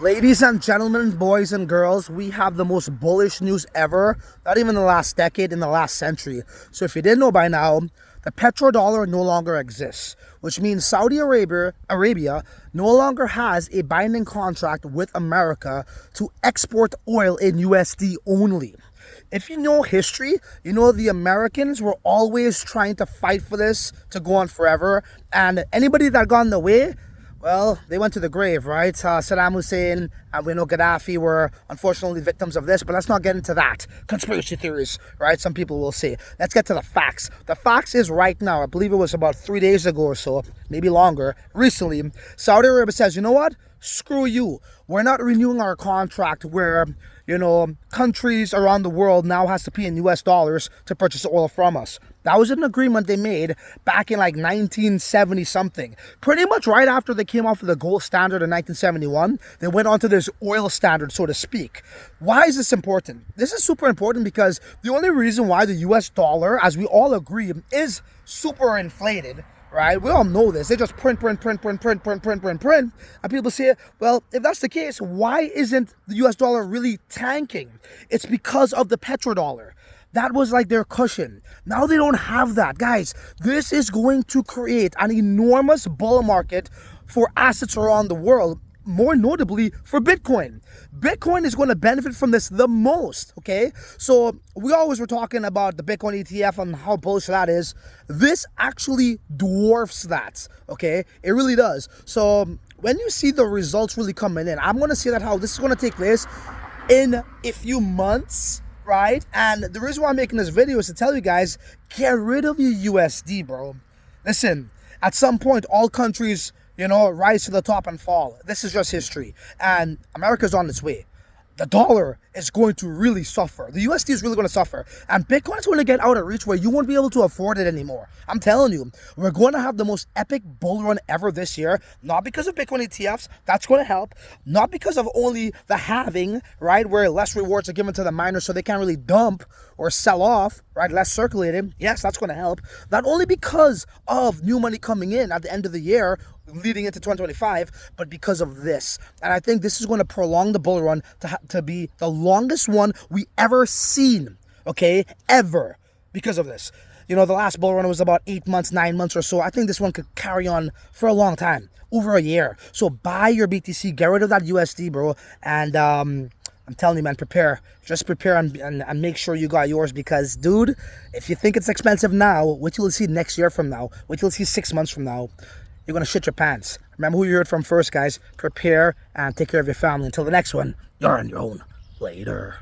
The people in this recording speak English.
Ladies and gentlemen, boys and girls, we have the most bullish news ever, not even in the last decade, in the last century. So if you didn't know by now, the petrodollar no longer exists, which means Saudi Arabia no longer has a binding contract with America to export oil in USD only. If you know history, you know the Americans were always trying to fight for this to go on forever, and anybody that got in the way, well, they went to the grave, right? Saddam Hussein and we know Gaddafi were unfortunately victims of this, but let's not get into that. Conspiracy theories, right? Some people will say. Let's get to the facts. The facts is right now, I believe it was about 3 days ago or so, maybe longer, recently, Saudi Arabia says, you know what? Screw you. We're not renewing our contract where, countries around the world now has to pay in US dollars to purchase oil from us. That was an agreement they made back in like 1970 something. Pretty much right after they came off of the gold standard in 1971, they went on to this oil standard, so to speak. Why is this important? This is super important because the only reason why the US dollar, as we all agree, is super inflated, right? We all know this. They just print. And people say, well, if that's the case, why isn't the US dollar really tanking? It's because of the petrodollar. That was like their cushion. Now they don't have that. Guys, this is going to create an enormous bull market for assets around the world, more notably for Bitcoin. Bitcoin is going to benefit from this the most, okay? So we always were talking about the Bitcoin ETF and how bullish that is. This actually dwarfs that, okay? It really does. So when you see the results really coming in, I'm going to see that how this is going to take place in a few months, right? And the reason why I'm making this video is to tell you guys, get rid of your USD, bro. Listen, at some point, all countries, rise to the top and fall. This is just history. And America's on its way. The dollar is going to really suffer. The USD is really going to suffer. And Bitcoin is going to get out of reach where you won't be able to afford it anymore. I'm telling you, we're going to have the most epic bull run ever this year. Not because of Bitcoin ETFs. That's going to help. Not because of only the halving, right? Where less rewards are given to the miners so they can't really dump or sell off, right? Less circulated. Yes, that's going to help. Not only because of new money coming in at the end of the year, leading into 2025, but because of this. And I think this is going to prolong the bull run to be the longest one we ever seen, okay? Ever, because of this. The last bull run was about 8 months, 9 months or so. I think this one could carry on for a long time, over a year. So buy your BTC, get rid of that USD, bro, and I'm telling you, man, prepare. Just prepare and make sure you got yours because, dude, if you think it's expensive now, wait till you see next year from now. Wait till you see 6 months from now. You're going to shit your pants. Remember who you heard from first, guys. Prepare and take care of your family. Until the next one, you're on your own. Later.